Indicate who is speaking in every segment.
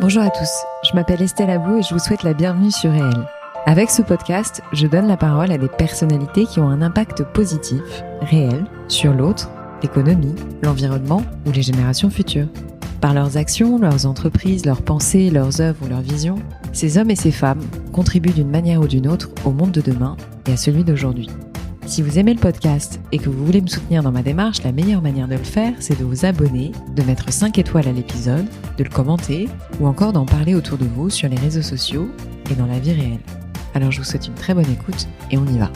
Speaker 1: Bonjour à tous, je m'appelle Estelle Abou et je vous souhaite la bienvenue sur Réel. Avec ce podcast, je donne la parole à des personnalités qui ont un impact positif, réel, sur l'autre, l'économie, l'environnement ou les générations futures. Par leurs actions, leurs entreprises, leurs pensées, leurs œuvres ou leurs visions, ces hommes et ces femmes contribuent d'une manière ou d'une autre au monde de demain et à celui d'aujourd'hui. Si vous aimez le podcast et que vous voulez me soutenir dans ma démarche, la meilleure manière de le faire, c'est de vous abonner, de mettre 5 étoiles à l'épisode, de le commenter ou encore d'en parler autour de vous sur les réseaux sociaux et dans la vie réelle. Alors je vous souhaite une très bonne écoute et on y va.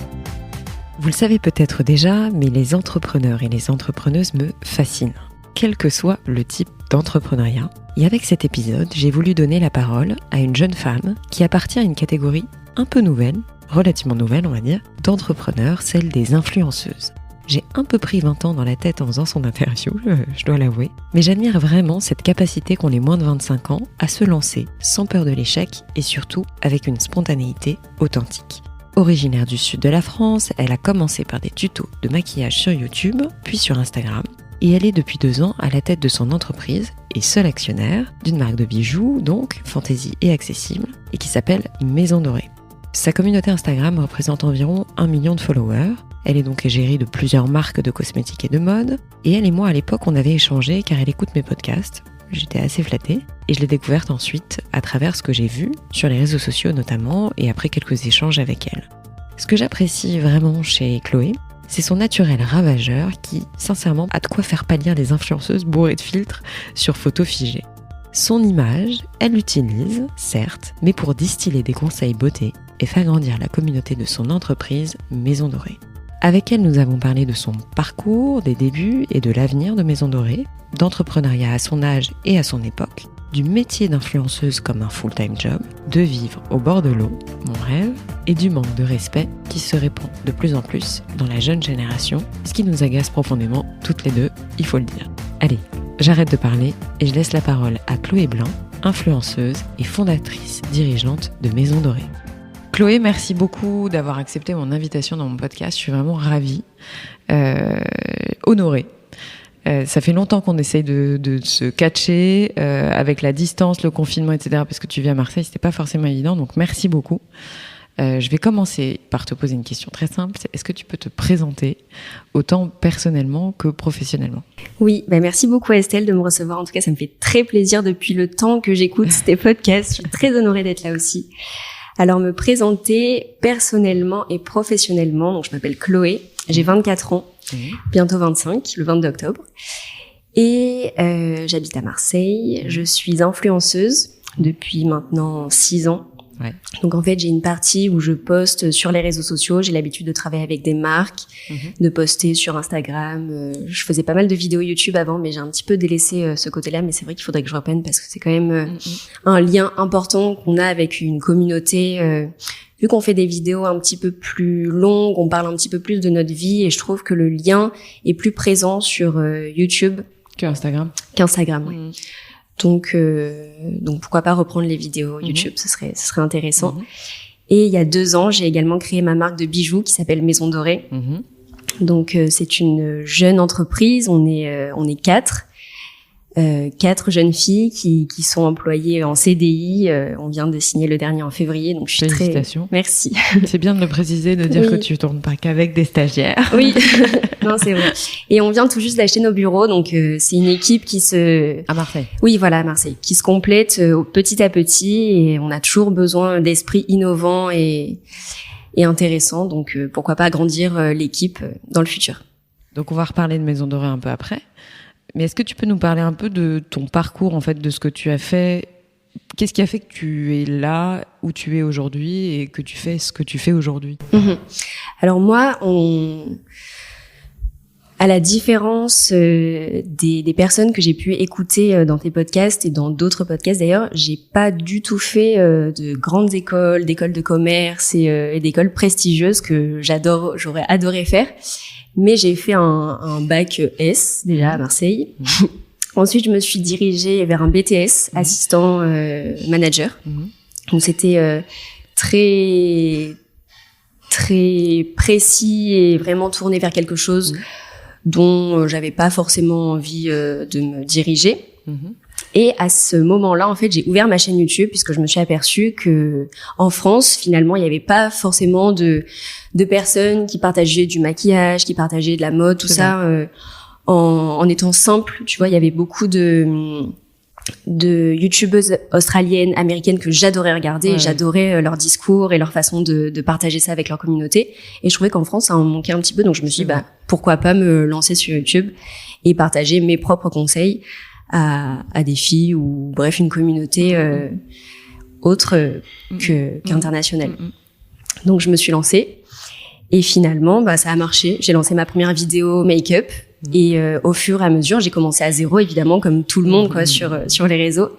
Speaker 1: Vous le savez peut-être déjà, mais les entrepreneurs et les entrepreneuses me fascinent, quel que soit le type d'entrepreneuriat. Et avec cet épisode, j'ai voulu donner la parole à une jeune femme qui appartient à une catégorie un peu nouvelle, relativement nouvelle on va dire, d'entrepreneurs, celle des influenceuses. J'ai un peu pris 20 ans dans la tête en faisant son interview, je dois l'avouer, mais j'admire vraiment cette capacité qu'ont les moins de 25 ans à se lancer sans peur de l'échec et surtout avec une spontanéité authentique. Originaire du sud de la France, elle a commencé par des tutos de maquillage sur YouTube, puis sur Instagram, et elle est depuis 2 ans à la tête de son entreprise et seule actionnaire d'une marque de bijoux, donc fantaisie et accessible, et qui s'appelle Maison Dorée. Sa communauté Instagram représente environ 1 million de followers. Elle est donc égérie de plusieurs marques de cosmétiques et de mode. Et elle et moi, à l'époque, on avait échangé car elle écoute mes podcasts. J'étais assez flattée. Et je l'ai découverte ensuite à travers ce que j'ai vu, sur les réseaux sociaux notamment, et après quelques échanges avec elle. Ce que j'apprécie vraiment chez Chloé, c'est son naturel ravageur qui, sincèrement, a de quoi faire pâlir des influenceuses bourrées de filtres sur photos figées. Son image, elle l'utilise, certes, mais pour distiller des conseils beauté et faire grandir la communauté de son entreprise Maison Dorée. Avec elle, nous avons parlé de son parcours, des débuts et de l'avenir de Maison Dorée, d'entrepreneuriat à son âge et à son époque, du métier d'influenceuse comme un full-time job, de vivre au bord de l'eau, mon rêve, et du manque de respect qui se répand de plus en plus dans la jeune génération, ce qui nous agace profondément toutes les deux, il faut le dire. Allez, j'arrête de parler et je laisse la parole à Chloé Blanc, influenceuse et fondatrice dirigeante de Maison Dorée. Chloé, merci beaucoup d'avoir accepté mon invitation dans mon podcast. Je suis vraiment ravie, honorée. Ça fait longtemps qu'on essaye de se catcher avec la distance, le confinement, etc. Parce que tu vis à Marseille, c'était pas forcément évident. Donc merci beaucoup. Je vais commencer par te poser une question très simple. Est-ce que tu peux te présenter autant personnellement que professionnellement ?
Speaker 2: Oui, merci beaucoup Estelle de me recevoir. En tout cas, ça me fait très plaisir depuis le temps que j'écoute tes podcasts. Je suis très honorée d'être là aussi. Alors, me présenter personnellement et professionnellement. Donc, je m'appelle Chloé. J'ai 24 ans, bientôt 25, le 22 octobre. Et j'habite à Marseille. Je suis influenceuse depuis maintenant 6 ans. Ouais. Donc en fait, j'ai une partie où je poste sur les réseaux sociaux. J'ai l'habitude de travailler avec des marques, de poster sur Instagram. Je faisais pas mal de vidéos YouTube avant, mais j'ai un petit peu délaissé ce côté-là. Mais c'est vrai qu'il faudrait que je reprenne parce que c'est quand même un lien important qu'on a avec une communauté. Vu qu'on fait des vidéos un petit peu plus longues, on parle un petit peu plus de notre vie et je trouve que le lien est plus présent sur YouTube
Speaker 1: qu'Instagram.
Speaker 2: Ouais. Donc pourquoi pas reprendre les vidéos YouTube, ce serait intéressant. Et il y a 2 ans, j'ai également créé ma marque de bijoux qui s'appelle Maison Dorée. Donc c'est une jeune entreprise, on est 4 jeunes filles qui sont employées en CDI. On vient de signer le dernier en février, donc je suis
Speaker 1: Félicitations.
Speaker 2: Merci.
Speaker 1: C'est bien de le préciser, de dire que tu tournes pas qu'avec des stagiaires.
Speaker 2: Oui, non c'est vrai. Et on vient tout juste d'acheter nos bureaux, donc c'est une équipe qui
Speaker 1: à Marseille.
Speaker 2: Oui, voilà, à Marseille, qui se complète petit à petit, et on a toujours besoin d'esprits innovants et intéressants. Donc pourquoi pas agrandir l'équipe dans le futur.
Speaker 1: Donc on va reparler de Maison Dorée un peu après. Mais est-ce que tu peux nous parler un peu de ton parcours, en fait, de ce que tu as fait ? Qu'est-ce qui a fait que tu es là où tu es aujourd'hui et que tu fais ce que tu fais aujourd'hui ?
Speaker 2: Alors moi, à la différence des personnes que j'ai pu écouter dans tes podcasts et dans d'autres podcasts d'ailleurs, j'ai pas du tout fait de grandes écoles, d'écoles de commerce et d'écoles prestigieuses que j'aurais adoré faire. Mais j'ai fait un bac S déjà à Marseille. Ensuite, je me suis dirigée vers un BTS, assistant manager. Donc c'était très très précis et vraiment tourné vers quelque chose dont j'avais pas forcément envie de me diriger. Et à ce moment-là, en fait, j'ai ouvert ma chaîne YouTube puisque je me suis aperçue que en France, finalement, il n'y avait pas forcément de personnes qui partageaient du maquillage, qui partageaient de la mode, tout ça, en étant simple. Tu vois, il y avait beaucoup de youtubeuses australiennes, américaines que j'adorais regarder et j'adorais leur discours et leur façon de partager ça avec leur communauté. Et je trouvais qu'en France, ça en manquait un petit peu. Donc je me suis dit, pourquoi pas me lancer sur YouTube et partager mes propres conseils à des filles ou bref, une communauté autre qu'internationale. Donc je me suis lancée et finalement, ça a marché. J'ai lancé ma première vidéo make-up. Et au fur et à mesure, j'ai commencé à zéro, évidemment, comme tout le monde, quoi, sur les réseaux.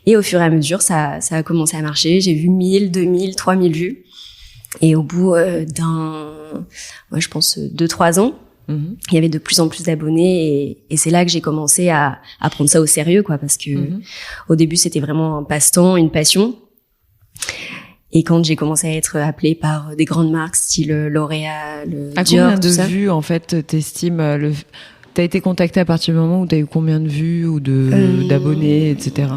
Speaker 2: Et au fur et à mesure, ça a commencé à marcher. J'ai vu 1000, 2000, 3000 vues. Et au bout je pense 2-3 ans, il y avait de plus en plus d'abonnés. Et c'est là que j'ai commencé à prendre ça au sérieux, quoi, parce que au début, c'était vraiment un passe-temps, une passion. Et quand j'ai commencé à être appelée par des grandes marques, style L'Oréal, Dior,
Speaker 1: combien
Speaker 2: tout ça.
Speaker 1: de vues, en fait, t'estimes t'as été contactée à partir du moment où t'as eu combien de vues ou d'abonnés, etc.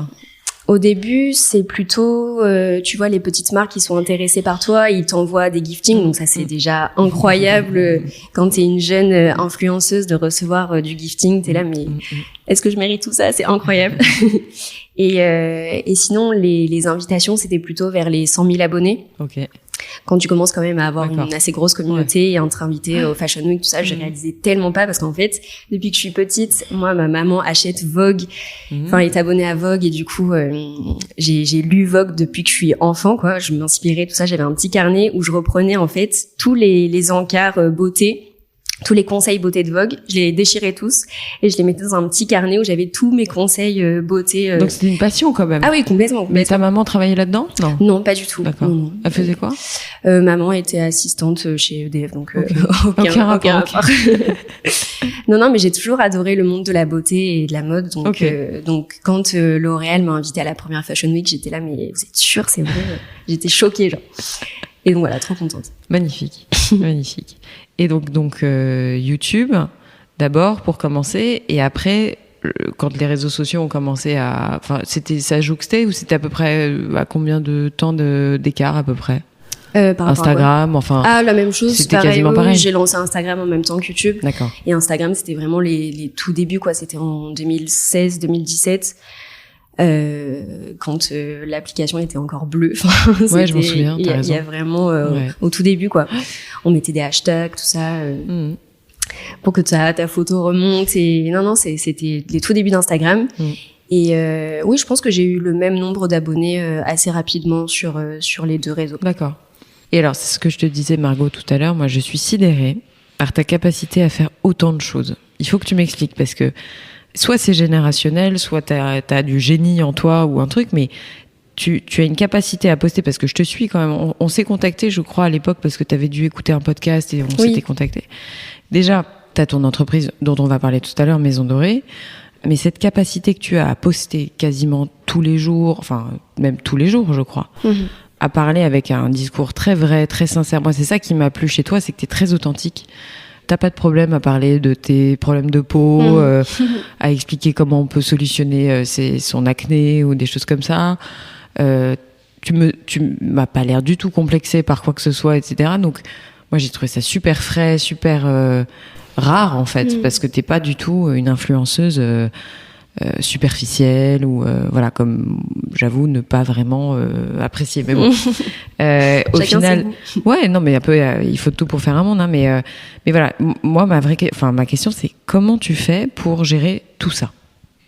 Speaker 2: Au début, c'est plutôt, tu vois, les petites marques qui sont intéressées par toi, ils t'envoient des giftings, donc ça c'est déjà incroyable quand t'es une jeune influenceuse de recevoir du gifting, t'es là, mais est-ce que je mérite tout ça? C'est incroyable. Et sinon, les invitations, c'était plutôt vers les 100 000 abonnés.
Speaker 1: Ok.
Speaker 2: Quand tu commences quand même à avoir une assez grosse communauté et à être invité au Fashion Week, tout ça, je réalisais tellement pas parce qu'en fait, depuis que je suis petite, moi, ma maman achète Vogue, enfin, est abonnée à Vogue et du coup, j'ai lu Vogue depuis que je suis enfant, quoi. Je m'inspirais, tout ça. J'avais un petit carnet où je reprenais, en fait, tous les encarts beauté, tous les conseils beauté de Vogue, je les déchirais tous et je les mettais dans un petit carnet où j'avais tous mes conseils beauté.
Speaker 1: Donc c'était une passion quand même.
Speaker 2: Ah oui, complètement.
Speaker 1: Mais ta maman travaillait là-dedans?
Speaker 2: Non, pas du tout.
Speaker 1: D'accord.
Speaker 2: Non.
Speaker 1: Elle faisait quoi?
Speaker 2: Maman était assistante chez EDF, donc aucun rapport. Non, mais j'ai toujours adoré le monde de la beauté et de la mode. Donc quand L'Oréal m'a invitée à la première Fashion Week, j'étais là, mais vous êtes sûre, c'est vrai? J'étais choquée, genre. Et donc voilà, trop contente.
Speaker 1: Magnifique, magnifique. Et donc YouTube d'abord pour commencer, et après quand les réseaux sociaux ont commencé ça jouxtait ou c'était à peu près à combien de temps d'écart à peu près? Par Instagram,
Speaker 2: la même chose.
Speaker 1: C'était quasiment pareil.
Speaker 2: J'ai lancé Instagram en même temps que YouTube.
Speaker 1: D'accord.
Speaker 2: Et Instagram, c'était vraiment les tout débuts, quoi. C'était en 2016, 2017. Quand l'application était encore bleue.
Speaker 1: Ouais, je m'en souviens.
Speaker 2: Il y a vraiment au tout début, quoi. On mettait des hashtags, tout ça, pour que ta photo remonte. Et non, c'était les tout débuts d'Instagram. Et oui, je pense que j'ai eu le même nombre d'abonnés assez rapidement sur les deux réseaux.
Speaker 1: D'accord. Et alors, c'est ce que je te disais, Margot, tout à l'heure. Moi, je suis sidérée par ta capacité à faire autant de choses. Il faut que tu m'expliques parce que soit c'est générationnel, soit t'as du génie en toi ou un truc, mais tu as une capacité à poster parce que je te suis quand même. On s'est contacté, je crois, à l'époque parce que t'avais dû écouter un podcast et on s'était contacté. Déjà, t'as ton entreprise dont on va parler tout à l'heure, Maison Dorée. Mais cette capacité que tu as à poster quasiment tous les jours, enfin, même tous les jours, je crois, à parler avec un discours très vrai, très sincère. Moi, c'est ça qui m'a plu chez toi, c'est que t'es très authentique. T'as pas de problème à parler de tes problèmes de peau, à expliquer comment on peut solutionner son acné ou des choses comme ça. Tu m'as pas l'air du tout complexé par quoi que ce soit, etc. Donc, moi, j'ai trouvé ça super frais, super rare, en fait, parce que t'es pas du tout une influenceuse superficielle ou voilà, comme j'avoue ne pas vraiment apprécier, mais bon au final ouais, non, mais un peu il faut tout pour faire un monde, hein, mais voilà, moi ma question c'est comment tu fais pour gérer tout ça,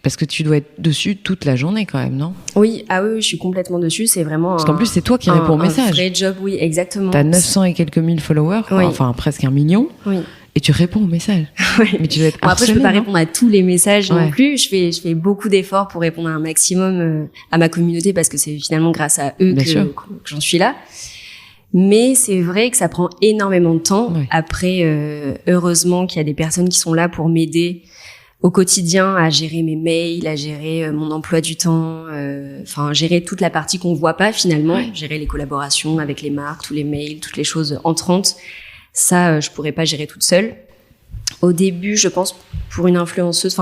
Speaker 1: parce que tu dois être dessus toute la journée quand même, non?
Speaker 2: Oui, je suis complètement dessus, c'est vraiment
Speaker 1: parce qu'en plus c'est toi qui réponds aux messages.
Speaker 2: Un vrai job, oui, exactement.
Speaker 1: T'as 900 et quelques mille followers, enfin presque 1 million. Oui. Et tu réponds aux messages. Mais tu dois être
Speaker 2: après, je peux pas répondre à tous les messages non plus. Je fais beaucoup d'efforts pour répondre à un maximum à ma communauté parce que c'est finalement grâce à eux que j'en suis là. Mais c'est vrai que ça prend énormément de temps. Ouais. Après, heureusement qu'il y a des personnes qui sont là pour m'aider au quotidien à gérer mes mails, à gérer mon emploi du temps, gérer toute la partie qu'on voit pas finalement, gérer les collaborations avec les marques, tous les mails, toutes les choses entrantes. Ça, je pourrais pas gérer toute seule. Au début, je pense, pour une influenceuse,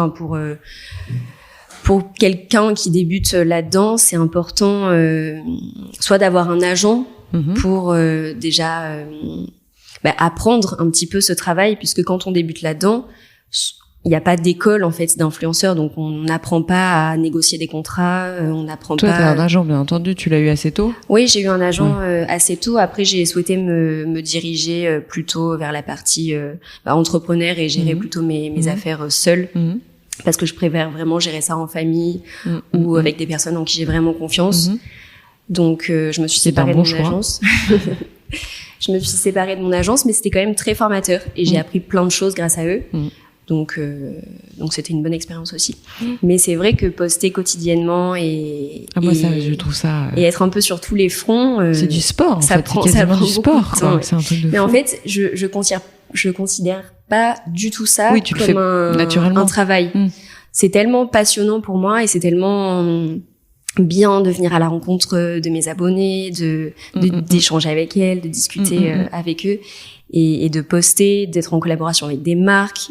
Speaker 2: Pour quelqu'un qui débute là-dedans, c'est important soit d'avoir un agent pour déjà apprendre un petit peu ce travail, puisque quand on débute là-dedans, il n'y a pas d'école en fait d'influenceurs, donc on n'apprend pas à négocier des contrats, on n'apprend pas.
Speaker 1: Toi, t'as un agent, bien entendu. Tu l'as eu assez tôt?
Speaker 2: Oui, j'ai eu un agent assez tôt. Après, j'ai souhaité me diriger plutôt vers la partie entrepreneur et gérer plutôt mes affaires seule, parce que je préfère vraiment gérer ça en famille ou avec des personnes en qui j'ai vraiment confiance. Donc, je me suis séparée de mon agence. Je me suis séparée de mon agence, mais c'était quand même très formateur et j'ai appris plein de choses grâce à eux. Donc c'était une bonne expérience aussi. Mais c'est vrai que poster quotidiennement
Speaker 1: moi ça, je trouve ça
Speaker 2: et être un peu sur tous les fronts,
Speaker 1: c'est du sport en fait, c'est quasiment du sport quoi. C'est un truc de fou.
Speaker 2: Mais en fait, je considère pas du tout ça comme un travail. C'est tellement passionnant pour moi et c'est tellement bien de venir à la rencontre de mes abonnés, d'échanger avec elles, de discuter avec eux. Et de poster, d'être en collaboration avec des marques,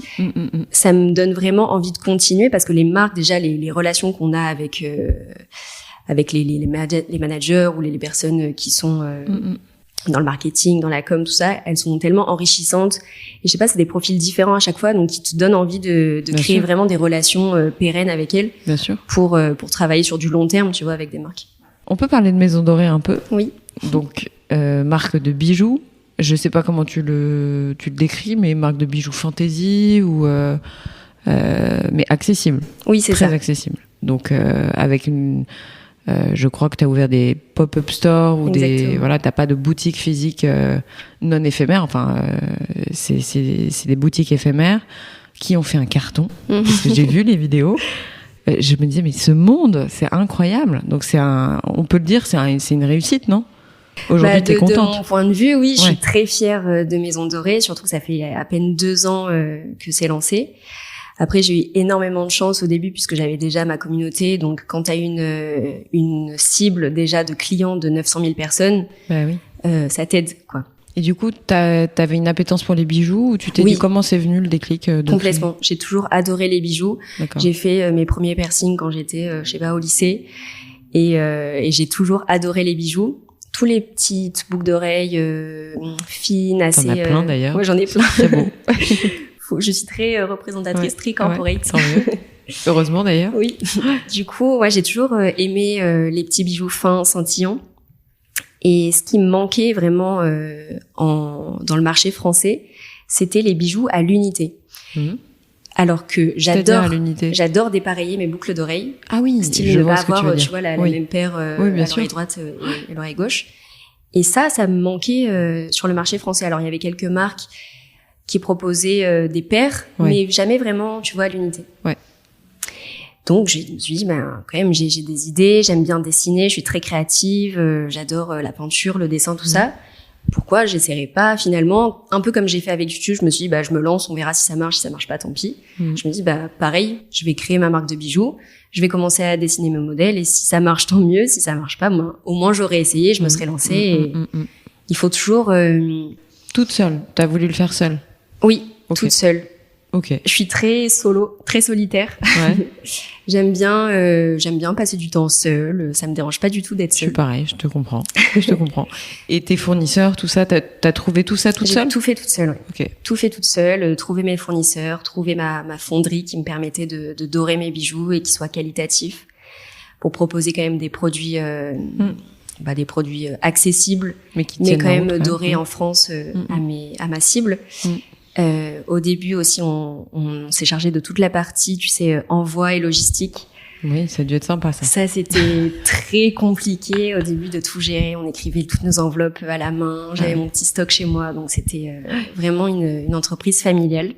Speaker 2: ça me donne vraiment envie de continuer parce que les marques, déjà les relations qu'on a avec les managers ou les personnes qui sont dans le marketing, dans la com, tout ça, elles sont tellement enrichissantes. Et je sais pas, c'est des profils différents à chaque fois, donc qui te donnent envie de créer vraiment des relations pérennes avec elles. Bien sûr. Pour travailler sur du long terme, tu vois, avec des marques.
Speaker 1: On peut parler de Maison Dorée un peu.
Speaker 2: Oui.
Speaker 1: Donc marque de bijoux. Je sais pas comment tu le décris, mais marque de bijoux fantasy ou mais accessible.
Speaker 2: Oui, c'est
Speaker 1: très
Speaker 2: ça.
Speaker 1: Accessible. Donc avec je crois que tu as ouvert des pop-up stores ou t'as pas de boutique physique non éphémère. Enfin, c'est des boutiques éphémères qui ont fait un carton. Parce que j'ai vu les vidéos. Je me disais mais ce monde, c'est incroyable. Donc on peut le dire, c'est une réussite, non? Aujourd'hui, t'es contente.
Speaker 2: De mon point de vue, oui, je suis très fière de Maison Dorée, surtout que ça fait à peine 2 ans que c'est lancé. Après, j'ai eu énormément de chance au début puisque j'avais déjà ma communauté. Donc, quand t'as une cible déjà de clients de 900 000 personnes, ça t'aide, quoi.
Speaker 1: Et du coup, t'avais une appétence pour les bijoux ou tu t'es dit comment c'est venu le déclic
Speaker 2: Complètement. J'ai toujours adoré les bijoux.
Speaker 1: D'accord.
Speaker 2: J'ai fait mes premiers piercings quand j'étais, au lycée. Et j'ai toujours adoré les bijoux. Tous les petites boucles d'oreilles fines, assez...
Speaker 1: T'en as plein d'ailleurs.
Speaker 2: Ouais, j'en ai plein.
Speaker 1: C'est beau.
Speaker 2: Je suis très représentatrice, très corporate.
Speaker 1: Tant mieux. Heureusement d'ailleurs.
Speaker 2: Oui. Du coup, j'ai toujours aimé les petits bijoux fins, scintillants. Et ce qui me manquait vraiment dans le marché français, c'était les bijoux à l'unité. Alors que j'adore dépareiller mes boucles d'oreilles.
Speaker 1: Ah oui,
Speaker 2: style ne pas avoir, tu vois, la même paire à l'oreille droite et l'oreille gauche. Et ça me manquait sur le marché français. Alors il y avait quelques marques qui proposaient des paires, mais jamais vraiment, tu vois, à l'unité. Ouais. Donc je me suis dit, quand même, j'ai des idées, j'aime bien dessiner, je suis très créative, j'adore la peinture, le dessin, tout ça. Pourquoi j'essaierais pas finalement, un peu comme j'ai fait avec YouTube, je me suis dit je me lance, on verra si ça marche pas tant pis. Je me dis pareil, je vais créer ma marque de bijoux, je vais commencer à dessiner mes modèles et si ça marche tant mieux, si ça marche pas au moins j'aurais essayé, je me serais lancée et il faut toujours
Speaker 1: toute seule. T'as voulu le faire seule?
Speaker 2: Oui, toute seule.
Speaker 1: Ok.
Speaker 2: Je suis très solo, très solitaire. Ouais. J'aime bien passer du temps seule. Ça me dérange pas du tout d'être seule.
Speaker 1: Je suis pareil, je te comprends. Et tes fournisseurs, tout ça, t'as trouvé tout ça toute seule?
Speaker 2: J'ai tout fait toute seule. Oui.
Speaker 1: Ok.
Speaker 2: Tout fait toute seule. Trouver mes fournisseurs, trouver ma fonderie qui me permettait de dorer mes bijoux et qui soit qualitatif pour proposer quand même des produits. Des produits accessibles, mais quand même dorés en France à ma cible. Au début aussi, on s'est chargé de toute la partie, tu sais, envoi et logistique.
Speaker 1: Oui, ça a dû être sympa, ça.
Speaker 2: Ça, c'était très compliqué au début de tout gérer. On écrivait toutes nos enveloppes à la main. J'avais mon petit stock chez moi, donc c'était vraiment une entreprise familiale.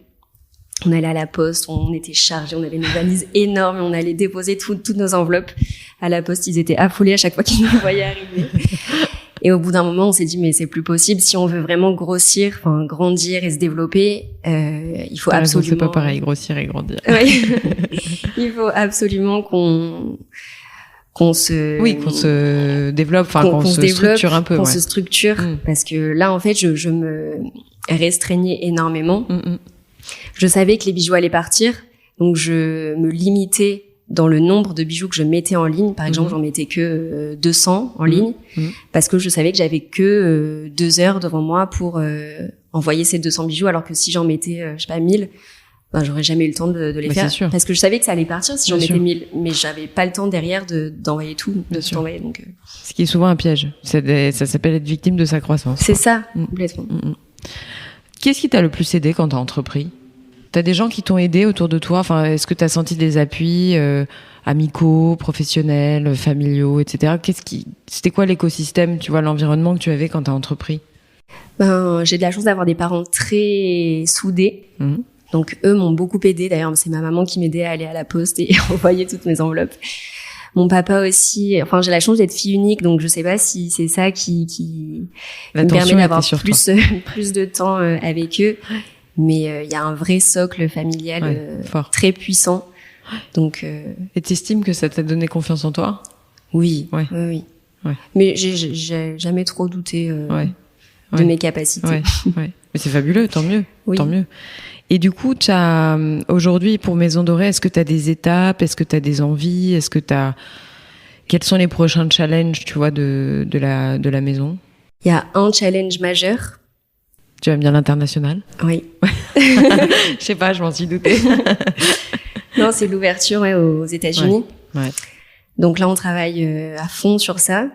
Speaker 2: On allait à la poste, on était chargés, on avait une valise énorme, on allait déposer toutes nos enveloppes à la poste. Ils étaient affolés à chaque fois qu'ils nous voyaient arriver. Et au bout d'un moment, on s'est dit mais c'est plus possible si on veut vraiment grandir et se développer. Il faut absolument.
Speaker 1: C'est pas pareil, grossir et grandir.
Speaker 2: Oui. Il faut absolument qu'on
Speaker 1: se développe, qu'on se structure un peu.
Speaker 2: Qu'on se structure, parce que là en fait, je me restreignais énormément. Je savais que les bijoux allaient partir, donc je me limitais dans le nombre de bijoux que je mettais en ligne. Par exemple, j'en mettais que 200 en ligne parce que je savais que j'avais que 2 heures devant moi pour envoyer ces 200 bijoux, alors que si j'en mettais, je sais pas, 1000, ben, j'aurais jamais eu le temps de les faire. Parce que je savais que ça allait partir si j'en mettais 1000, mais j'avais pas le temps derrière d'envoyer tout, de tout envoyer. Donc,
Speaker 1: ce qui est souvent un piège. Ça s'appelle être victime de sa croissance.
Speaker 2: C'est ça, complètement.
Speaker 1: Qu'est-ce qui t'a le plus aidé quand t'as entrepris? T'as des gens qui t'ont aidé autour de toi? Enfin, est-ce que t'as senti des appuis amicaux, professionnels, familiaux, etc. C'était quoi l'écosystème, tu vois, l'environnement que tu avais quand t'as entrepris?
Speaker 2: Ben, j'ai de la chance d'avoir des parents très soudés. Donc eux m'ont beaucoup aidé. D'ailleurs, c'est ma maman qui m'aidait à aller à la poste et envoyer toutes mes enveloppes. Mon papa aussi. Enfin, j'ai la chance d'être fille unique, donc je sais pas si c'est ça qui me permet d'avoir plus de temps avec eux. Mais il y a un vrai socle familial très puissant. Donc.
Speaker 1: Et t'estimes que ça t'a donné confiance en toi?
Speaker 2: Oui. Oui. Mais j'ai jamais trop douté de mes capacités.
Speaker 1: Mais c'est fabuleux, tant mieux.
Speaker 2: Oui.
Speaker 1: Tant mieux. Et du coup, aujourd'hui, pour Maison Dorée, est-ce que tu as des étapes? Est-ce que tu as des envies? Quels sont les prochains challenges, tu vois, de la maison?
Speaker 2: Il y a un challenge majeur.
Speaker 1: Tu aimes bien l'international?
Speaker 2: Oui.
Speaker 1: Je sais pas, je m'en suis doutée.
Speaker 2: Non, c'est l'ouverture aux États-Unis.
Speaker 1: Ouais.
Speaker 2: Donc là, on travaille à fond sur ça.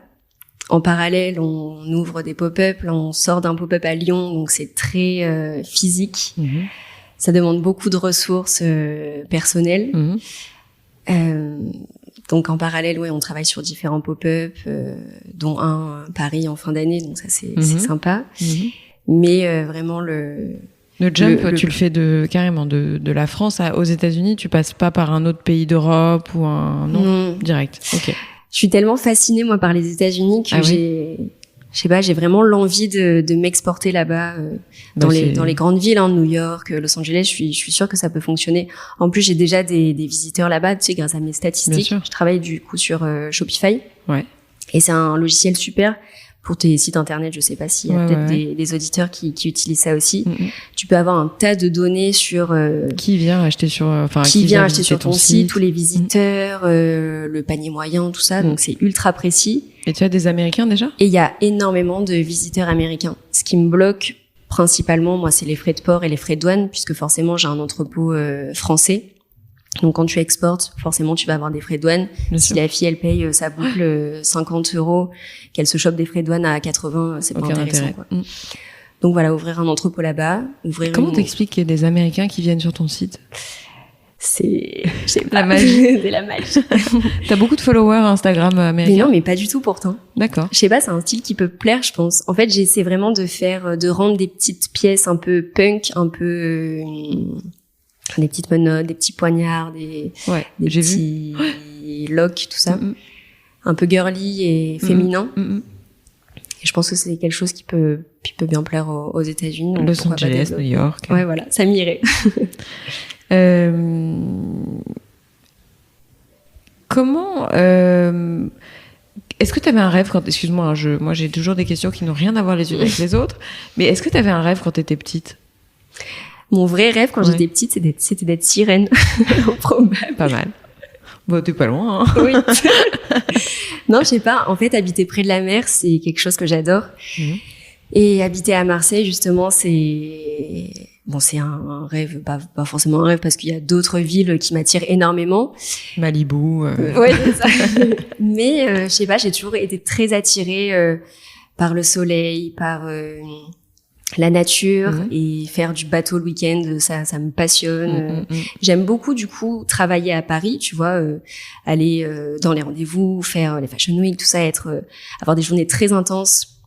Speaker 2: En parallèle, on ouvre des pop-up. Là, on sort d'un pop-up à Lyon, donc c'est très physique. Ça demande beaucoup de ressources personnelles. Donc en parallèle, on travaille sur différents pop-up, dont un Paris en fin d'année, donc ça c'est sympa. Mais vraiment le
Speaker 1: jump, tu le fais carrément de la France aux États-Unis. Tu passes pas par un autre pays d'Europe ou non, direct. Ok.
Speaker 2: Je suis tellement fascinée moi par les États-Unis que j'ai vraiment l'envie de m'exporter là-bas dans les grandes villes, New York, Los Angeles. Je suis sûre que ça peut fonctionner. En plus, j'ai déjà des visiteurs là-bas, tu sais, grâce à mes statistiques. Je travaille du coup sur Shopify. Ouais. Et c'est un logiciel super pour tes sites internet. Je sais pas s'il y a peut-être des auditeurs qui utilisent ça aussi. Tu peux avoir un tas de données sur
Speaker 1: qui vient acheter sur
Speaker 2: ton site, tous les visiteurs, le panier moyen, tout ça. Donc c'est ultra précis.
Speaker 1: Et tu as des Américains déjà?
Speaker 2: Et il y a énormément de visiteurs américains. Ce qui me bloque principalement, moi, c'est les frais de port et les frais de douane, puisque forcément j'ai un entrepôt français. Donc quand tu exportes, forcément tu vas avoir des frais de douane. Si la fille elle paye sa boucle 50 €, qu'elle se chope des frais de douane à 80, c'est pas intéressant. Quoi. Donc voilà, ouvrir un entrepôt là-bas.
Speaker 1: Comment t'expliques qu'il y a des Américains qui viennent sur ton site?
Speaker 2: C'est la magie. C'est la magie.
Speaker 1: T'as beaucoup de followers Instagram américains?
Speaker 2: Mais non, mais pas du tout pourtant.
Speaker 1: D'accord.
Speaker 2: Je sais pas, c'est un style qui peut plaire, je pense. En fait, j'essaie vraiment de rendre des petites pièces un peu punk, un peu des petites menottes, des petits poignards, des petits locks, tout ça. Un peu girly et féminin. Et je pense que c'est quelque chose qui peut bien plaire aux États-Unis.
Speaker 1: Los Angeles, New York.
Speaker 2: Ouais, voilà, ça m'irait.
Speaker 1: Comment est-ce que tu avais un rêve quand... Excuse-moi, moi j'ai toujours des questions qui n'ont rien à voir les unes avec les autres. Mais est-ce que tu avais un rêve quand tu étais petite?
Speaker 2: Mon vrai rêve quand j'étais petite, c'était d'être sirène. Probable.
Speaker 1: Pas mal. Bon, t'es pas loin. Hein.
Speaker 2: Oui. Non, je sais pas. En fait, habiter près de la mer, c'est quelque chose que j'adore. Et habiter à Marseille, justement, c'est un rêve, pas forcément un rêve, parce qu'il y a d'autres villes qui m'attirent énormément.
Speaker 1: Malibu.
Speaker 2: Ouais, c'est ça. Mais je sais pas, j'ai toujours été très attirée par le soleil, par la nature, et faire du bateau le week-end, ça me passionne. J'aime beaucoup du coup travailler à Paris, tu vois, aller dans les rendez-vous, faire les Fashion Week, tout ça, avoir des journées très intenses,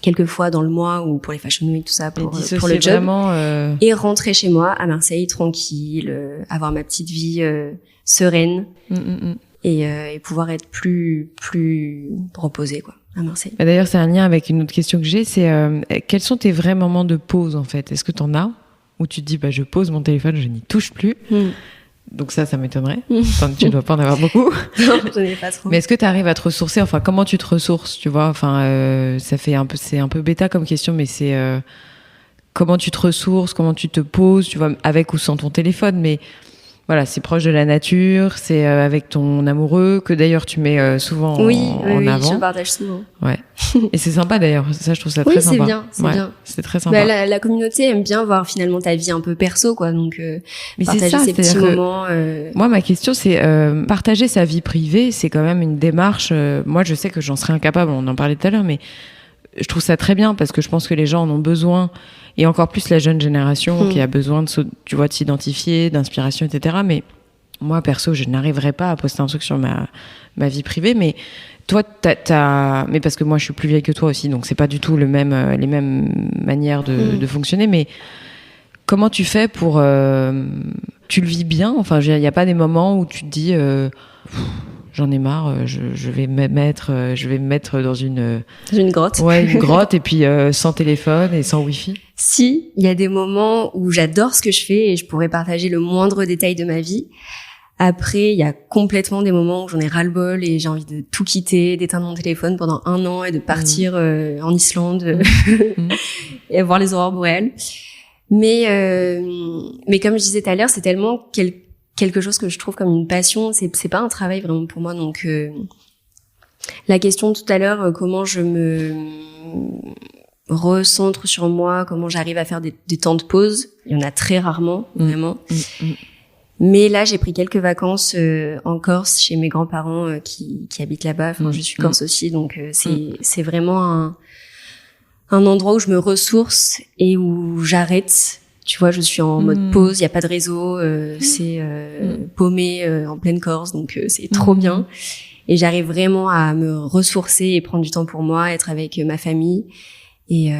Speaker 2: quelques fois dans le mois ou pour les Fashion Week, tout ça, pour le job, vraiment, et rentrer chez moi à Marseille tranquille, avoir ma petite vie sereine et pouvoir être plus reposée quoi. À Marseille.
Speaker 1: D'ailleurs, c'est un lien avec une autre question que j'ai, c'est quels sont tes vrais moments de pause en fait? Est-ce que t'en as où tu te dis je pose mon téléphone, je n'y touche plus? Donc ça m'étonnerait. Tu dois pas en avoir beaucoup.
Speaker 2: Non, j'en ai pas trop.
Speaker 1: Mais est-ce que tu arrives à te ressourcer? Enfin, comment tu te ressources, tu vois? Enfin, c'est un peu bêta comme question, mais c'est comment tu te ressources, comment tu te poses, tu vois, avec ou sans ton téléphone. Mais voilà, c'est proche de la nature, c'est avec ton amoureux que d'ailleurs tu mets souvent en avant.
Speaker 2: Oui, je partage souvent.
Speaker 1: Ouais. Et c'est sympa d'ailleurs, ça je trouve ça très sympa.
Speaker 2: Oui, c'est bien.
Speaker 1: C'est très sympa.
Speaker 2: La communauté aime bien voir finalement ta vie un peu perso, quoi. Donc
Speaker 1: mais
Speaker 2: partager
Speaker 1: c'est ça,
Speaker 2: ces petits moments.
Speaker 1: Moi, ma question, c'est partager sa vie privée, c'est quand même une démarche. Moi, je sais que j'en serais incapable. On en parlait tout à l'heure, mais je trouve ça très bien parce que je pense que les gens en ont besoin. Et encore plus la jeune génération qui a besoin de s'identifier, d'inspiration, etc. Mais moi, perso, je n'arriverais pas à poster un truc sur ma vie privée. Mais toi, mais parce que moi, je suis plus vieille que toi aussi, donc c'est pas du tout les mêmes manières de fonctionner. Mais comment tu fais pour... tu le vis bien? Enfin, il n'y a pas des moments où tu te dis... j'en ai marre, je vais me mettre dans une
Speaker 2: grotte.
Speaker 1: Ouais, une grotte et puis sans téléphone et sans wifi.
Speaker 2: Si, il y a des moments où j'adore ce que je fais et je pourrais partager le moindre détail de ma vie. Après, il y a complètement des moments où j'en ai ras-le-bol et j'ai envie de tout quitter, d'éteindre mon téléphone pendant 1 an et de partir en Islande et voir les aurores boréales. Mais comme je disais tout à l'heure, c'est tellement quelque chose que je trouve comme une passion, c'est pas un travail vraiment pour moi. Donc la question de tout à l'heure, comment je me recentre sur moi, comment j'arrive à faire des temps de pause, il y en a très rarement, vraiment. Mais là, j'ai pris quelques vacances en Corse chez mes grands-parents qui habitent là-bas. Enfin, je suis corse aussi, donc c'est vraiment un endroit où je me ressource et où j'arrête. Tu vois, je suis en mode pause, il y a pas de réseau, c'est paumé en pleine Corse, donc c'est trop bien. Et j'arrive vraiment à me ressourcer et prendre du temps pour moi, être avec ma famille et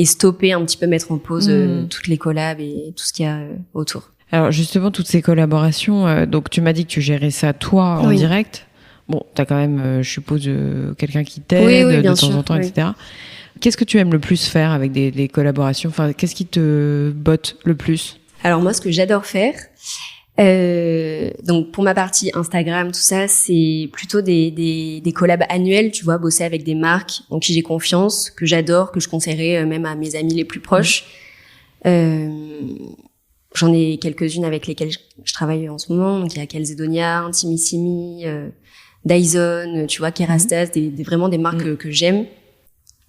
Speaker 2: stopper un petit peu, mettre en pause toutes les collabs et tout ce qu'il y a autour.
Speaker 1: Alors justement, toutes ces collaborations, donc tu m'as dit que tu gérais ça toi en direct. Bon, t'as quand même, je suppose, quelqu'un qui t'aide de temps en temps, etc. Qu'est-ce que tu aimes le plus faire avec des collaborations? Enfin, qu'est-ce qui te botte le plus? Alors
Speaker 2: moi, ce que j'adore faire, donc pour ma partie Instagram, tout ça, c'est plutôt des collabs annuels, tu vois, bosser avec des marques en qui j'ai confiance, que j'adore, que je conseillerais même à mes amis les plus proches. J'en ai quelques-unes avec lesquelles je travaille en ce moment. Donc il y a Calzedonia, Intimissimi, Dyson, tu vois, Kerastase, vraiment des marques que j'aime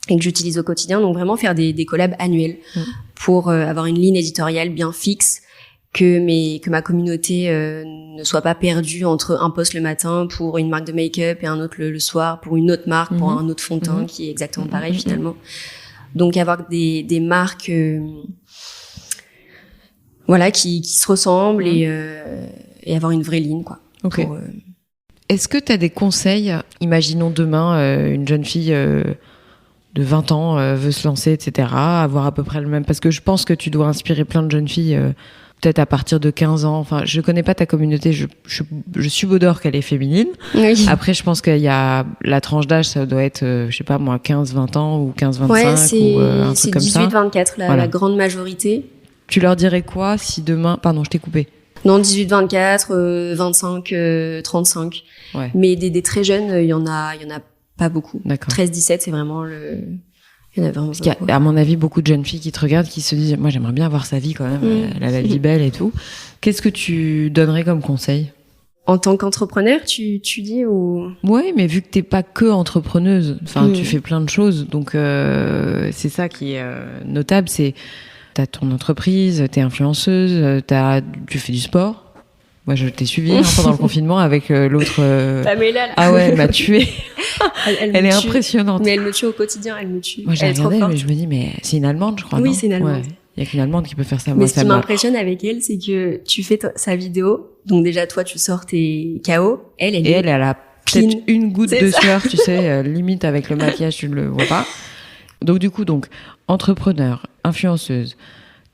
Speaker 2: et que j'utilise au quotidien. Donc vraiment faire des collabs annuels pour avoir une ligne éditoriale bien fixe, que ma communauté ne soit pas perdue entre un post le matin pour une marque de make-up et un autre le soir pour une autre marque, pour un autre fond de teint qui est exactement pareil finalement. Donc avoir des marques voilà qui se ressemblent et avoir une vraie ligne, quoi.
Speaker 1: Ok. Est-ce que tu as des conseils? Imaginons demain une jeune fille de 20 ans veut se lancer, etc., avoir à peu près le même... Parce que je pense que tu dois inspirer plein de jeunes filles, peut-être à partir de 15 ans. Enfin, je connais pas ta communauté, je subodore qu'elle est féminine. Oui. Après, je pense qu'il y a la tranche d'âge, ça doit être, je sais pas moi, 15-20 ans ou 15-25 ou un truc comme ça.
Speaker 2: C'est 18-24, la grande majorité.
Speaker 1: Tu leur dirais quoi si demain... Pardon, je t'ai coupé.
Speaker 2: Non, 18-24, 25-35. Ouais. Mais des très jeunes, il y en a pas beaucoup. D'accord. 13-17, c'est vraiment il y en a vraiment. Parce qu'il y a,
Speaker 1: à mon avis, beaucoup de jeunes filles qui te regardent, qui se disent, moi, j'aimerais bien avoir sa vie quand même. Elle a la vie belle et tout. Qu'est-ce que tu donnerais comme conseil?
Speaker 2: En tant qu'entrepreneur, tu dis ou?
Speaker 1: Ouais, mais vu que t'es pas que entrepreneuse, enfin, tu fais plein de choses. Donc, c'est ça qui est notable, c'est, t'as ton entreprise, t'es influenceuse, tu fais du sport. Moi, je t'ai suivi pendant le confinement avec l'autre...
Speaker 2: Pamela, là.
Speaker 1: Ah ouais, elle m'a tuée. Elle est impressionnante.
Speaker 2: Mais elle me tue au quotidien, elle me tue.
Speaker 1: Moi, j'ai regardé, mais je me dis, mais c'est une Allemande, je crois,
Speaker 2: Oui,
Speaker 1: non?
Speaker 2: c'est une Allemande.
Speaker 1: Ouais. Il y a qu'une Allemande qui peut faire ça.
Speaker 2: Mais ce qui m'impressionne avec elle, c'est que tu fais sa vidéo. Donc déjà, toi, tu sors tes KO. Elle
Speaker 1: a peut-être une goutte de sueur, tu sais, limite avec le maquillage, tu ne le vois pas. Donc du coup, entrepreneur, influenceuse,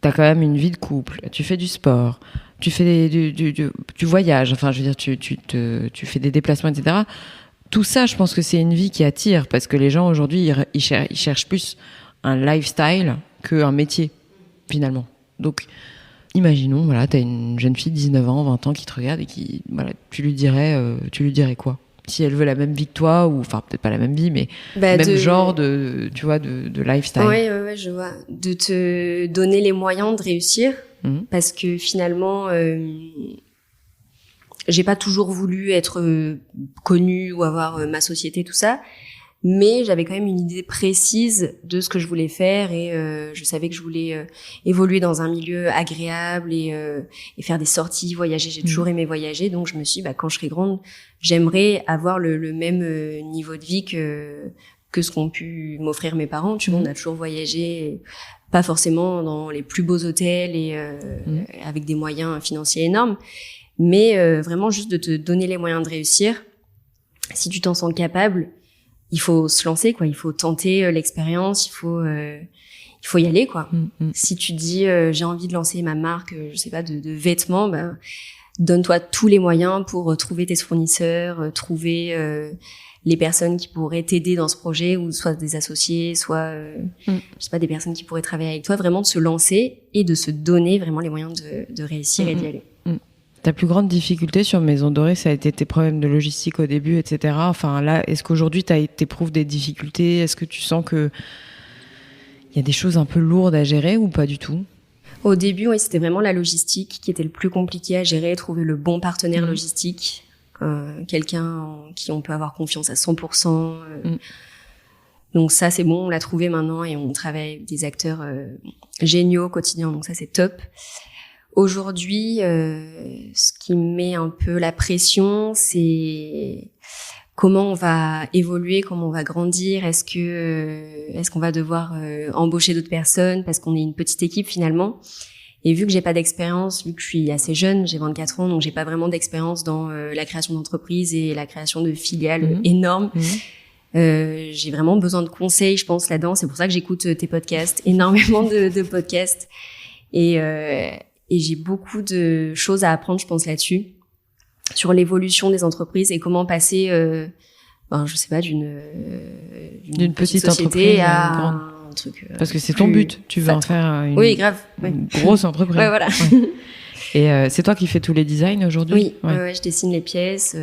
Speaker 1: t'as quand même une vie de couple, tu fais du sport, tu fais du voyage, enfin, je veux dire, tu fais des déplacements, etc. Tout ça, je pense que c'est une vie qui attire, parce que les gens aujourd'hui, ils cherchent plus un lifestyle qu'un métier, finalement. Donc, imaginons, voilà, t'as une jeune fille de 19 ans, 20 ans qui te regarde et qui, voilà, tu lui dirais quoi? Si elle veut la même vie que toi, ou, enfin, peut-être pas la même vie, mais même genre tu vois, de lifestyle.
Speaker 2: Ouais, je vois. De te donner les moyens de réussir. parce que finalement, j'ai pas toujours voulu être connue ou avoir ma société, tout ça. Mais j'avais quand même une idée précise de ce que je voulais faire et je savais que je voulais évoluer dans un milieu agréable et faire des sorties, voyager. J'ai toujours aimé voyager, donc je me suis dit, quand je serai grande, j'aimerais avoir le même niveau de vie que ce qu'ont pu m'offrir mes parents. Tu vois, on a toujours voyagé, pas forcément dans les plus beaux hôtels et avec des moyens financiers énormes, mais vraiment juste de te donner les moyens de réussir. Si tu t'en sens capable, il faut se lancer, quoi. Il faut tenter l'expérience, il faut y aller, quoi. Si tu dis j'ai envie de lancer ma marque, je sais pas, de vêtements, donne-toi tous les moyens pour trouver tes fournisseurs, trouver les personnes qui pourraient t'aider dans ce projet, ou soit des associés, soit je sais pas, des personnes qui pourraient travailler avec toi. Vraiment de se lancer et de se donner vraiment les moyens de réussir et d'y aller.
Speaker 1: Ta plus grande difficulté sur Maison Dorée, ça a été tes problèmes de logistique au début, etc. Enfin, là, est-ce qu'aujourd'hui, t'éprouves des difficultés? Est-ce que tu sens que il y a des choses un peu lourdes à gérer ou pas du tout?
Speaker 2: Au début, oui, c'était vraiment la logistique qui était le plus compliqué à gérer, trouver le bon partenaire logistique, quelqu'un en qui on peut avoir confiance à 100%. Donc ça, c'est bon, on l'a trouvé maintenant et on travaille avec des acteurs géniaux au quotidien, donc ça, c'est top. Aujourd'hui, ce qui met un peu la pression, c'est comment on va évoluer, comment on va grandir. Est-ce qu'on va devoir embaucher d'autres personnes parce qu'on est une petite équipe finalement. Et vu que j'ai pas d'expérience, vu que je suis assez jeune, j'ai 24 ans, donc j'ai pas vraiment d'expérience dans la création d'entreprises et la création de filiales énormes. J'ai vraiment besoin de conseils, je pense, là-dedans. C'est pour ça que j'écoute tes podcasts, énormément de podcasts. Et j'ai beaucoup de choses à apprendre, je pense, là-dessus, sur l'évolution des entreprises et comment passer, je sais pas, d'une petite société à un truc.
Speaker 1: Parce que c'est ton but, tu veux en faire
Speaker 2: oui, grave,
Speaker 1: une grosse entreprise.
Speaker 2: Ouais, voilà.
Speaker 1: Ouais. Et c'est toi qui fais tous les designs aujourd'hui?
Speaker 2: Oui, ouais, je dessine les pièces,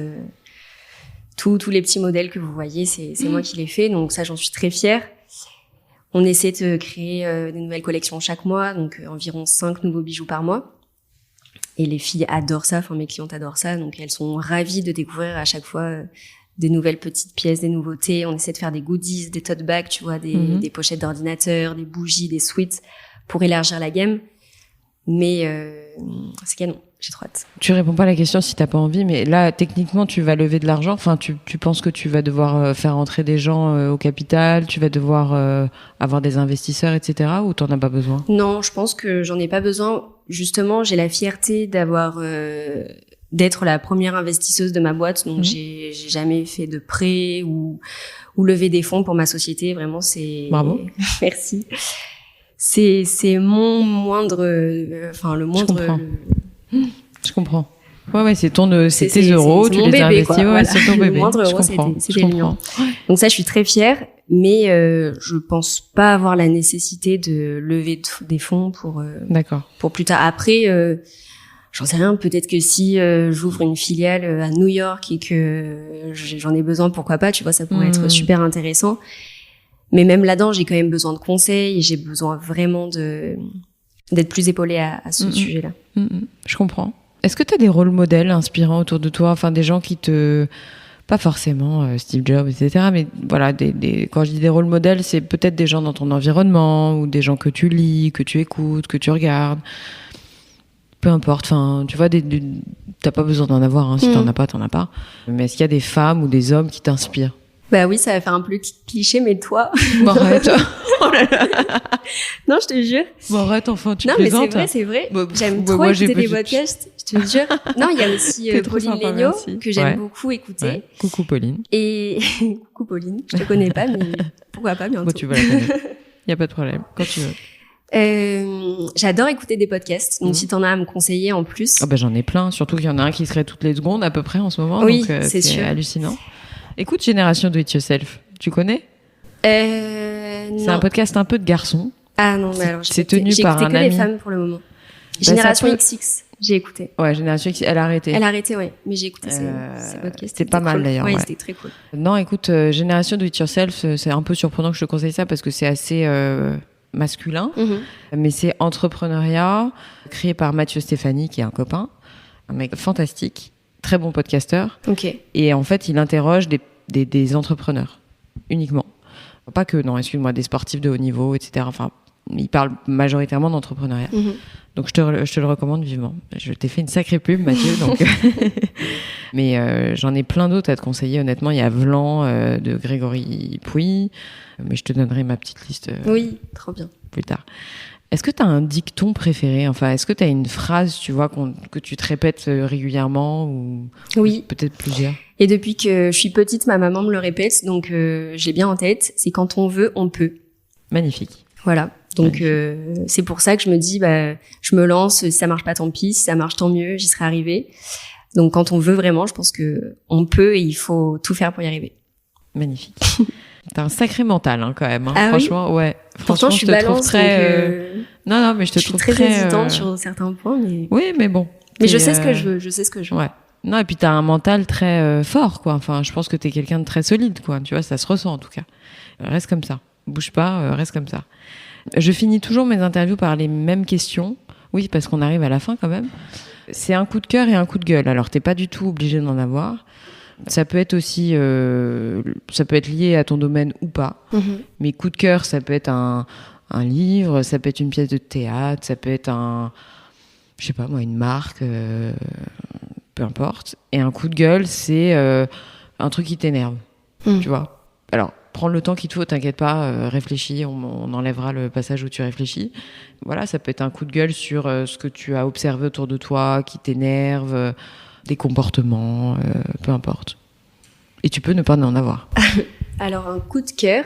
Speaker 2: tous les petits modèles que vous voyez, c'est moi qui les fais, donc ça, j'en suis très fière. On essaie de créer des nouvelles collections chaque mois, donc environ 5 nouveaux bijoux par mois. Et les filles adorent ça, mes clientes adorent ça, donc elles sont ravies de découvrir à chaque fois des nouvelles petites pièces, des nouveautés. On essaie de faire des goodies, des tote bags, tu vois, des pochettes d'ordinateur, des bougies, des sweats pour élargir la gamme. Mais c'est canon, j'ai trop hâte.
Speaker 1: Tu réponds pas à la question si t'as pas envie, mais là, techniquement, tu vas lever de l'argent. Enfin, tu penses que tu vas devoir faire entrer des gens au capital, tu vas devoir avoir des investisseurs, etc. ou t'en as pas besoin?
Speaker 2: Non, je pense que j'en ai pas besoin. Justement, j'ai la fierté d'être la première investisseuse de ma boîte, donc j'ai jamais fait de prêt ou lever des fonds pour ma société. Vraiment, c'est...
Speaker 1: Bravo.
Speaker 2: Merci. C'est mon moindre, le moindre.
Speaker 1: Je comprends. Ouais, c'est tes euros, tu les investis. Ouais, voilà. C'est ton bébé.
Speaker 2: Le moindre euro, c'était le mien. Donc ça, je suis très fière, mais je pense pas avoir la nécessité de lever des fonds pour plus tard. Après, j'en sais rien. Peut-être que si j'ouvre une filiale à New York et que j'en ai besoin, pourquoi pas. Tu vois, ça pourrait être super intéressant. Mais même là-dedans, j'ai quand même besoin de conseils et j'ai besoin vraiment d'être plus épaulée à ce sujet-là.
Speaker 1: Je comprends. Est-ce que tu as des rôles modèles inspirants autour de toi, enfin des gens qui pas forcément Steve Jobs, etc. Mais voilà, quand je dis des rôles modèles, c'est peut-être des gens dans ton environnement ou des gens que tu lis, que tu écoutes, que tu regardes. Peu importe. Enfin, tu vois, t'as pas besoin d'en avoir. Hein, si t'en as pas, t'en as pas. Mais est-ce qu'il y a des femmes ou des hommes qui t'inspirent?
Speaker 2: Bah oui, ça va faire un peu cliché, mais toi.
Speaker 1: Bon, arrête.
Speaker 2: Oh là là. Non, je te jure.
Speaker 1: Bon, arrête, enfin, tu plaisantes.
Speaker 2: Non, mais c'est vrai. J'aime trop écouter des podcasts, je te jure. Non, il y a aussi Pauline Léniaud, que j'aime beaucoup écouter.
Speaker 1: Ouais. Coucou Pauline.
Speaker 2: Et coucou Pauline, je te connais pas, mais pourquoi pas bientôt.
Speaker 1: Bon, tu vas la connaître. Il y a pas de problème, quand tu veux.
Speaker 2: J'adore écouter des podcasts, donc si t'en as à me conseiller en plus.
Speaker 1: Ah j'en ai plein, surtout qu'il y en a un qui serait toutes les secondes à peu près en ce moment,
Speaker 2: oui,
Speaker 1: donc
Speaker 2: c'est sûr.
Speaker 1: Hallucinant. Écoute Génération Do It Yourself, tu connais?
Speaker 2: Non.
Speaker 1: C'est un podcast un peu de garçons.
Speaker 2: Ah non, mais alors
Speaker 1: c'est tenu par un ami.
Speaker 2: J'ai écouté que des femmes pour le moment. Génération XX, j'ai écouté.
Speaker 1: Ouais, Génération X, elle a arrêté.
Speaker 2: Ouais, mais j'ai écouté ces podcasts.
Speaker 1: C'était pas mal
Speaker 2: cool.
Speaker 1: d'ailleurs.
Speaker 2: Ouais, c'était très cool.
Speaker 1: Non, écoute, Génération Do It Yourself, c'est un peu surprenant que je te conseille ça parce que c'est assez masculin, mais c'est Entrepreneuriat, créé par Mathieu Stéphanie, qui est un copain, un mec fantastique, très bon podcasteur.
Speaker 2: Ok.
Speaker 1: Et en fait, il interroge des entrepreneurs, uniquement. Pas que, non, excuse-moi, des sportifs de haut niveau, etc. Enfin, il parle majoritairement d'entrepreneuriat. Donc, je te le recommande vivement. Je t'ai fait une sacrée pub, Mathieu. Donc mais j'en ai plein d'autres à te conseiller. Honnêtement, il y a Vlan de Grégory Pouy. Mais je te donnerai ma petite liste
Speaker 2: oui, trop bien.
Speaker 1: Plus tard. Est-ce que tu as un dicton préféré ? Enfin, est-ce que tu as une phrase, tu vois, que tu te répètes régulièrement ou
Speaker 2: oui.
Speaker 1: Peut-être plusieurs ?
Speaker 2: Et depuis que je suis petite, ma maman me le répète, donc j'ai bien en tête. C'est quand on veut, on peut.
Speaker 1: Magnifique.
Speaker 2: Voilà. Donc c'est pour ça que je me dis, je me lance. Si ça marche pas, tant pis. Si ça marche, tant mieux. J'y serai arrivée. Donc quand on veut vraiment, je pense que on peut et il faut tout faire pour y arriver.
Speaker 1: Magnifique. T'as un sacré mental, hein, quand même. Hein.
Speaker 2: Ah
Speaker 1: franchement,
Speaker 2: oui
Speaker 1: ouais.
Speaker 2: Pourtant, je suis balance,
Speaker 1: très. Non, mais je te trouve
Speaker 2: très hésitante sur certains points, mais.
Speaker 1: Oui, mais bon.
Speaker 2: Mais je sais ce que je veux. Je sais ce que je veux.
Speaker 1: Ouais. Non, et puis t'as un mental très fort, quoi. Enfin, je pense que t'es quelqu'un de très solide, quoi. Tu vois, ça se ressent en tout cas. Reste comme ça. Bouge pas, reste comme ça. Je finis toujours mes interviews par les mêmes questions. Oui, parce qu'on arrive à la fin quand même. C'est un coup de cœur et un coup de gueule. Alors, t'es pas du tout obligé d'en avoir. Ça peut être aussi, ça peut être lié à ton domaine ou pas. Mais coup de cœur, ça peut être un livre, ça peut être une pièce de théâtre, ça peut être je sais pas moi, une marque, peu importe. Et un coup de gueule, c'est un truc qui t'énerve, tu vois. Alors, prends le temps qu'il te faut, t'inquiète pas, réfléchis, on enlèvera le passage où tu réfléchis. Voilà, ça peut être un coup de gueule sur ce que tu as observé autour de toi, qui t'énerve, des comportements, peu importe. Et tu peux ne pas en avoir.
Speaker 2: Alors, un coup de cœur,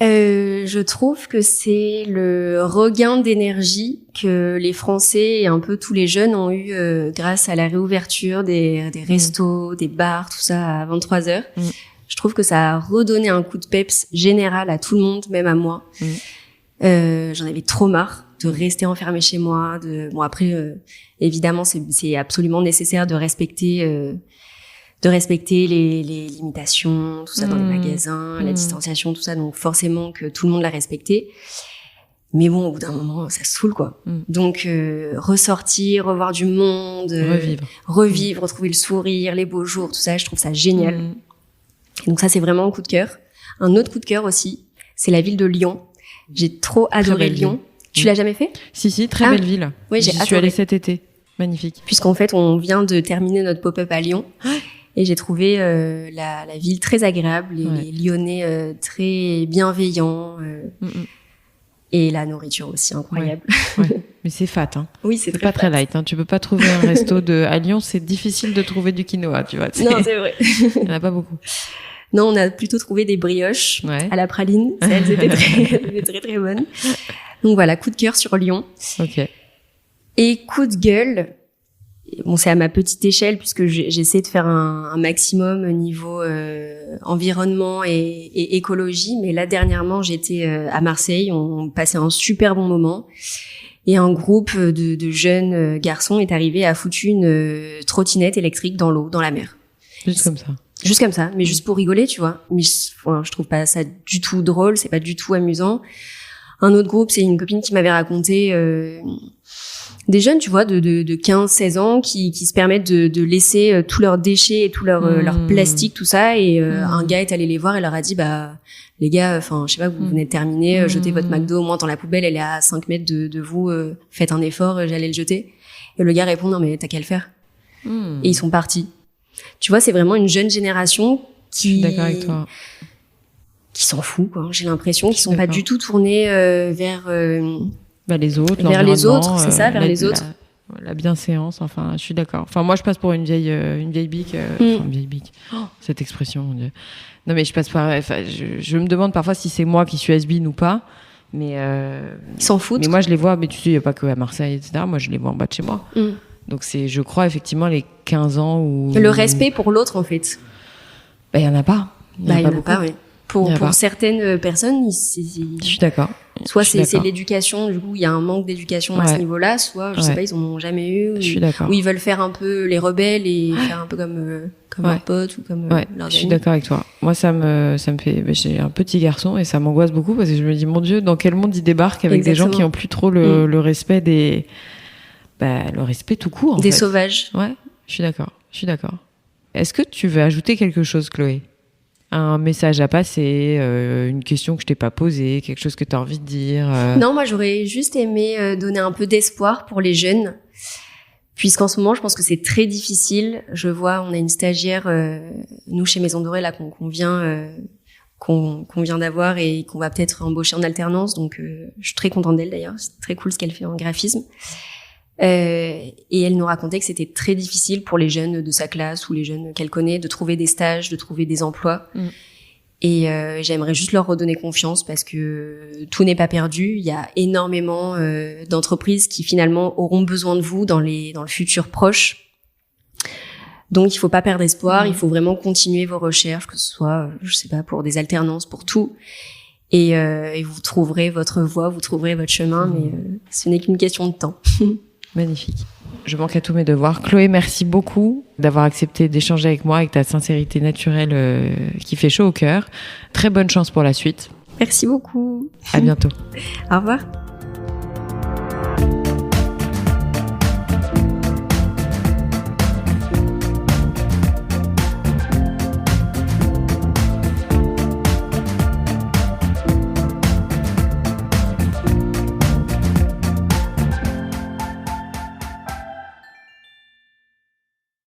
Speaker 2: je trouve que c'est le regain d'énergie que les Français et un peu tous les jeunes ont eu grâce à la réouverture des restos, des bars, tout ça à 23h. Je trouve que ça a redonné un coup de peps général à tout le monde, même à moi. J'en avais trop marre de rester enfermée chez moi. Bon, après, évidemment, c'est absolument nécessaire de respecter les limitations, tout ça dans les magasins, la distanciation, tout ça. Donc forcément que tout le monde l'a respecté. Mais bon, au bout d'un moment, ça saoule, quoi. Donc ressortir, revoir du monde, revivre, retrouver le sourire, les beaux jours, tout ça, je trouve ça génial. Donc ça, c'est vraiment un coup de cœur. Un autre coup de cœur aussi, c'est la ville de Lyon. J'ai trop adoré Lyon. Tu l'as jamais fait ?
Speaker 1: Si, très belle ville.
Speaker 2: Oui,
Speaker 1: j'y suis allée cet été. Magnifique.
Speaker 2: Puisqu'en fait, on vient de terminer notre pop-up à Lyon. Et j'ai trouvé la ville très agréable, les Lyonnais très bienveillants. Et la nourriture aussi incroyable.
Speaker 1: Mais c'est fat, hein.
Speaker 2: Oui, c'est
Speaker 1: pas très light, hein. Tu peux pas trouver un resto à Lyon, c'est difficile de trouver du quinoa, tu vois.
Speaker 2: Non, c'est vrai.
Speaker 1: Il y en a pas beaucoup.
Speaker 2: Non, on a plutôt trouvé des brioches à la praline. Elles étaient très, très bonnes. Donc voilà, coup de cœur sur Lyon.
Speaker 1: Ok.
Speaker 2: Et coup de gueule, bon, c'est à ma petite échelle puisque j'essaie de faire un maximum au niveau environnement et écologie. Mais là, dernièrement, j'étais à Marseille. On passait un super bon moment. Et un groupe de jeunes garçons est arrivé, a foutu une trottinette électrique dans l'eau, dans la mer.
Speaker 1: Juste comme ça.
Speaker 2: Juste comme ça, mais juste pour rigoler, tu vois. Mais je trouve pas ça du tout drôle, c'est pas du tout amusant. Un autre groupe, c'est une copine qui m'avait raconté des jeunes, tu vois, de 15-16 ans qui se permettent de laisser tous leurs déchets et tout leur plastique, tout ça. Et un gars est allé les voir et leur a dit, les gars, enfin, je sais pas, vous venez de terminer, jetez votre McDo au moins dans la poubelle, elle est à 5 mètres de vous, faites un effort, j'allais le jeter. Et le gars répond, non mais t'as qu'à le faire. Et ils sont partis. Tu vois, c'est vraiment une jeune génération qui...
Speaker 1: Je suis d'accord avec toi.
Speaker 2: Qui s'en fout, quoi. J'ai l'impression qu'ils sont pas du tout tournés vers...
Speaker 1: les autres,
Speaker 2: vers les autres, c'est ça, vers les autres.
Speaker 1: La bienséance, enfin, je suis d'accord. Enfin, moi, je passe pour une vieille bique. Une vieille bique. Oh, cette expression, mon Dieu. Non, mais je passe par... Enfin, je me demande parfois si c'est moi qui suis has-been ou pas. Mais...
Speaker 2: Ils s'en foutent.
Speaker 1: Mais moi, je les vois, mais tu sais, il n'y a pas que à Marseille, etc. Moi, je les vois en bas de chez moi. Donc, c'est, je crois, effectivement, les 15 ans où...
Speaker 2: Le respect pour l'autre, en fait.
Speaker 1: Il y en a pas.
Speaker 2: Il y en a pas, oui. Pour certaines personnes,
Speaker 1: je suis d'accord.
Speaker 2: Soit c'est l'éducation, du coup, il y a un manque d'éducation à ce niveau-là, soit, je sais pas, ils en ont jamais eu.
Speaker 1: Je suis d'accord.
Speaker 2: Ou ils veulent faire un peu les rebelles et faire un peu comme leurs potes ou comme leurs amis.
Speaker 1: Je suis d'accord avec toi. Moi, ça me fait, j'ai un petit garçon et ça m'angoisse beaucoup parce que je me dis, mon Dieu, dans quel monde il débarque avec des gens qui ont plus trop le respect le respect tout court,
Speaker 2: des sauvages.
Speaker 1: Ouais, je suis d'accord. Est-ce que tu veux ajouter quelque chose, Chloé? Un message à passer, une question que je t'ai pas posée, quelque chose que tu as envie de dire?
Speaker 2: Non, moi j'aurais juste aimé donner un peu d'espoir pour les jeunes, puisqu'en ce moment je pense que c'est très difficile. Je vois, on a une stagiaire, nous chez Maison Dorée là qu'on vient d'avoir et qu'on va peut-être embaucher en alternance, donc je suis très contente d'elle d'ailleurs. C'est très cool ce qu'elle fait en graphisme. Et elle nous racontait que c'était très difficile pour les jeunes de sa classe ou les jeunes qu'elle connaît de trouver des stages, de trouver des emplois. Et j'aimerais juste leur redonner confiance parce que tout n'est pas perdu. Il y a énormément d'entreprises qui finalement auront besoin de vous dans le futur proche. Donc il faut pas perdre espoir, il faut vraiment continuer vos recherches, que ce soit, je sais pas, pour des alternances, pour tout. Et vous trouverez votre voie, vous trouverez votre chemin, mais ce n'est qu'une question de temps.
Speaker 1: Magnifique. Je manque à tous mes devoirs. Chloé, merci beaucoup d'avoir accepté d'échanger avec moi avec ta sincérité naturelle qui fait chaud au cœur. Très bonne chance pour la suite.
Speaker 2: Merci beaucoup.
Speaker 1: À bientôt.
Speaker 2: Au revoir.